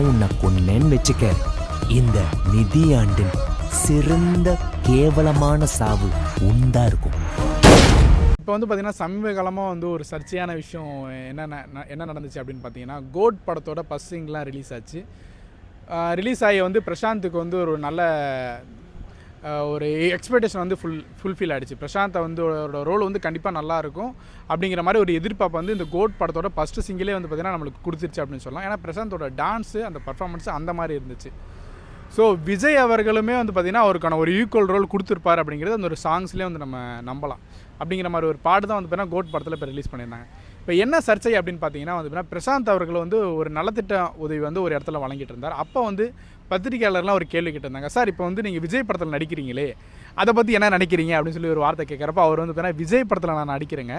நான் உன்னை கொன்னேன்னு வச்சுக்க, இந்த நிதியாண்டின் சிறந்த கேவலமான சாவு உண்டா இருக்கும். இப்போ வந்து பார்த்திங்கன்னா சமீப காலமாக ஒரு சர்ச்சையான விஷயம் என்ன நடந்துச்சு அப்படின்னு பார்த்தீங்கன்னா, கோட் படத்தோட ஃபர்ஸ்ட் சிங்லாம் ரிலீஸ் ஆச்சு. ரிலீஸ் ஆகி பிரசாந்துக்கு ஒரு நல்ல ஒரு எக்ஸ்பெக்டேஷன் ஃபுல்ஃபில் ஆகிடுச்சு. பிரசாந்தை அவரோட ரோல் கண்டிப்பாக நல்லாயிருக்கும் அப்படிங்கிற மாதிரி ஒரு எதிர்பார்ப்பு இந்த கோட் படத்தோட ஃபஸ்ட்டு சிங்கிலே பார்த்திங்கன்னா நம்மளுக்கு கொடுத்துருச்சு அப்படின்னு சொல்லலாம். ஏன்னா பிரசாந்தோட டான்ஸு அந்த பர்ஃபார்மன்ஸு அந்த மாதிரி இருந்துச்சு. ஸோ விஜய் அவர்களுமே பார்த்திங்கன்னா அவருக்கான ஒரு ஈக்குவல் ரோல் கொடுத்துருப்பார் அப்படிங்கிறது ஒரு சாங்ஸ்லேயே நம்ம நம்பலாம். அப்படிங்கிற மாதிரி ஒரு பாட்டு தான் பார்த்திங்கன்னா கோட் படத்தில் இப்போ ரிலீஸ் பண்ணியிருந்தாங்க. இப்போ என்ன சர்ச்சை அப்படின்னு பார்த்தீங்கன்னா பிரசாந்த் அவர்கள் ஒரு நலத்திட்ட உதவி ஒரு இடத்துல வழங்கிட்டு இருந்தார். அப்போ பத்திரிகையாளர்லாம் ஒரு கேள்வி கேட்டிருந்தாங்க, சார் இப்போ நீங்கள் விஜய் படத்தில் நடிக்கிறீங்களே, அதை பற்றி என்ன நினைக்கிறீங்க அப்படின்னு சொல்லி ஒரு வார்த்தை கேட்குறப்ப அவர் பார்த்தீங்கன்னா விஜய் படத்தில் நான் நடிக்கிறேங்க,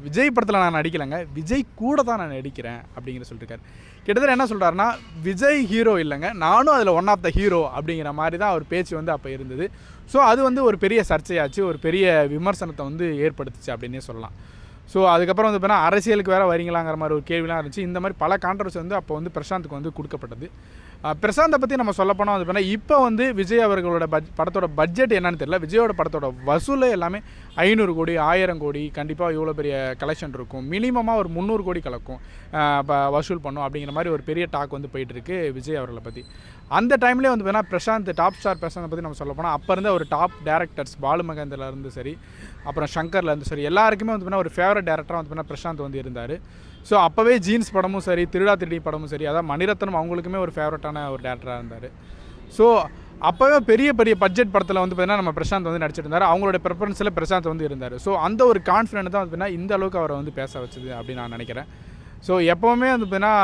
விஜய் படத்தில் நான் நடிக்கலைங்க, விஜய் கூட தான் நான் நடிக்கிறேன் அப்படிங்கிற சொல்லியிருக்காரு. கிட்டத்தட்ட என்ன சொல்கிறாருன்னா, விஜய் ஹீரோ இல்லைங்க, நானும் அதில் ஒன் ஆஃப் த ஹீரோ அப்படிங்கிற மாதிரி தான் அவர் பேச்சு அப்போ இருந்தது. ஸோ அது ஒரு பெரிய சர்ச்சையாச்சு, ஒரு பெரிய விமர்சனத்தை ஏற்படுத்துச்சு அப்படின்னே சொல்லலாம். ஸோ அதுக்கப்புறம் பார்த்தீங்கன்னா அரசியலுக்கு வேறு வரீங்களாங்கிற மாதிரி ஒரு கேள்விலாம் இருந்துச்சு. இந்த மாதிரி பல கான்ட்ரவர்சி அப்போ பிரசாந்துக்கு கொடுக்கப்பட்டது. பிரசாந்தை பற்றி நம்ம சொல்லப்போனால் பார்த்தீங்கன்னா இப்போ விஜய் அவர்களோட படத்தோட பட்ஜெட் என்னன்னு தெரியல. விஜயோட படத்தோட வசூல் எல்லாமே 500 கோடி 1000 கோடி கண்டிப்பாக இவ்வளோ பெரிய கலெக்ஷன் இருக்கும். மினிமமாக ஒரு 300 கோடி கலக்கும் வசூல் பண்ணும் அப்படிங்கிற மாதிரி ஒரு பெரிய டாக் போயிட்டுருக்கு விஜய் அவர்களை பற்றி. அந்த டைம்லேயே பார்த்தீங்கன்னா பிரசாந்த் டாப் ஸ்டார் பிரசாந்தை பற்றி நம்ம சொல்ல போனால் அப்போ இருந்த ஒரு டாப் டேரக்டர்ஸ் பாலு மகேந்திரலேருந்து சரி, அப்புறம் ஷங்கர்லேருந்து சரி, எல்லாருக்குமே பார்த்தீங்கன்னா ஒரு ஃபேவரட் டேரக்டராக பிரசாந்த் இருந்தார். ஸோ அப்போவே ஜீன்ஸ் படமும் சரி, திருடா திருடி படமும் சரி, அதாவது மணிரத்னம் அவங்களுக்குமே ஒரு ஃபேவரட்டான ஒரு டேரக்டராக இருந்தார். ஸோ அப்போவே பெரிய பெரிய பட்ஜெட் படத்தில் பார்த்திங்கன்னா நம்ம பிரசாந்த் நடிச்சிட்டு இருந்தார். அவங்களோட ப்ரிஃபரன்ஸில் பிரசாந்த் இருந்தார். ஸோ அந்த ஒரு கான்ஃபிடென்ட் தான் பார்த்திங்கன்னா இந்த அளவுக்கு அவரை பேச வச்சது அப்படின்னு நான் நினைக்கிறேன். ஸோ எப்போவுமே பார்த்திங்கன்னா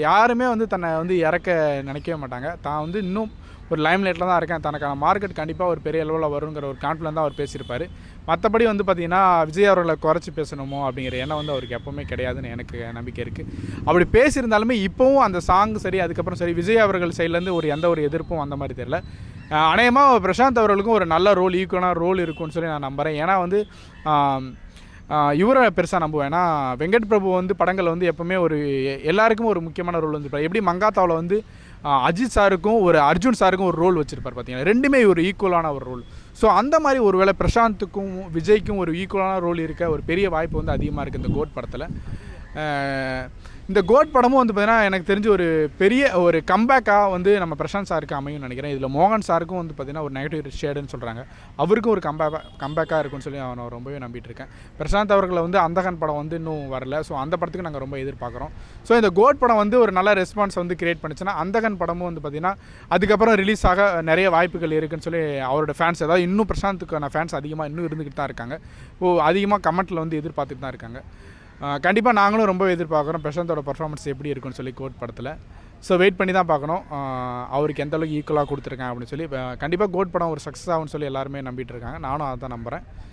யாருமே தன்னை இறக்க நினைக்கவே மாட்டாங்க. தான் இன்னும் ஒரு லைம் லைட்டில் தான் இருக்கேன், தனக்கான மார்க்கெட் கண்டிப்பாக ஒரு பெரிய லெவலில் வருங்கிற ஒரு கான்ஃபிடென்ட் தான் அவர் பேசியிருப்பார். மற்றபடி பார்த்திங்கன்னா விஜய் அவர்களை குறைச்சி பேசணுமோ அப்படிங்கிற எண்ணம் அவருக்கு எப்போவுமே கிடையாதுன்னு எனக்கு நம்பிக்கை இருக்குது. அப்படி பேசியிருந்தாலுமே இப்போவும் அந்த சாங் சரி, அதுக்கப்புறம் சரி, விஜய் அவர்கள் சைட்லேருந்து எந்த ஒரு எதிர்ப்பும் அந்த மாதிரி தெரியல. அநேகமாக பிரசாந்த் அவர்களுக்கும் ஒரு நல்ல ரோல், ஈக்குவலான ரோல் இருக்குன்னு சொல்லி நான் நம்புகிறேன். ஏன்னா இவரை பெருசாக நம்புவேன். ஏன்னா வெங்கட் பிரபு படங்கள் எப்போவுமே எல்லாருக்கும் ஒரு முக்கியமான ரோல் வந்துருப்பார். எப்படி மங்காத்தாவில் அஜித் சாருக்கும் அர்ஜுன் சாருக்கும் ஒரு ரோல் வச்சுருப்பார் பார்த்தீங்கன்னா, ரெண்டுமே ஒரு ஈக்குவலான ஒரு ரோல். ஸோ அந்த மாதிரி ஒரு வேளை பிரசாந்துக்கும் விஜய்க்கும் ஒரு ஈக்குவலான ரோல் இருக்க ஒரு பெரிய வாய்ப்பு அதிகமாக இருக்குது இந்த கோட் படத்தில். இந்த கோட் படமும் பார்த்திங்கன்னா எனக்கு தெரிஞ்சு ஒரு பெரிய ஒரு கம்பேக்காக நம்ம பிரசாந்த் சாருக்கு அமையும்னு நினைக்கிறேன். இதில் மோகன் சாருக்கும் பார்த்திங்கன்னா ஒரு நெகட்டிவ் ஷேடுன்னு சொல்கிறாங்க, அவருக்கும் ஒரு கம்பேக்காக இருக்குன்னு சொல்லி நான் ரொம்பவே நம்பிட்டு இருக்கேன். பிரசாந்த் அவர்களை அந்தகன் படம் இன்னும் வரல. ஸோ அந்த படத்துக்கு நாங்கள் ரொம்ப எதிர்பார்க்குறோம். ஸோ இந்த கோட் படம் ஒரு நல்ல ரெஸ்பான்ஸ் கிரியேட் பண்ணிச்சுன்னா அந்தகன் படமும் பார்த்திங்கன்னா அதுக்கப்புறம் ரிலீஸ் ஆக நிறைய வாய்ப்புகள் இருக்குன்னு சொல்லி அவரோட ஃபேன்ஸ், அதாவது இன்னும் பிரசாந்துக்கான ஃபேன்ஸ் அதிகமாக இன்னும் இருந்துக்கிட்டு தான் இருக்காங்க. அதிகமாக கமெண்ட்டில் எதிர்பார்த்துட்டு தான் இருக்காங்க. கண்டிப்பாக நாங்களும் ரொம்ப எதிர்பார்க்குறோம் பிரசாந்தோட பர்ஃபார்மன்ஸ் எப்படி இருக்குன்னு சொல்லி கோட் படத்தில். ஸோ வெயிட் பண்ணி தான் பார்க்கணும் அவருக்கு எந்த அளவுக்கு ஈக்குவலாக கொடுத்துருக்கேன் அப்படின்னு சொல்லி. கண்டிப்பாக கோட் படம் ஒரு சக்ஸஸ் ஆகும்னு சொல்லி எல்லாருமே நம்பிட்டு இருக்காங்க. நானும் அதை தான் நம்புகிறேன்.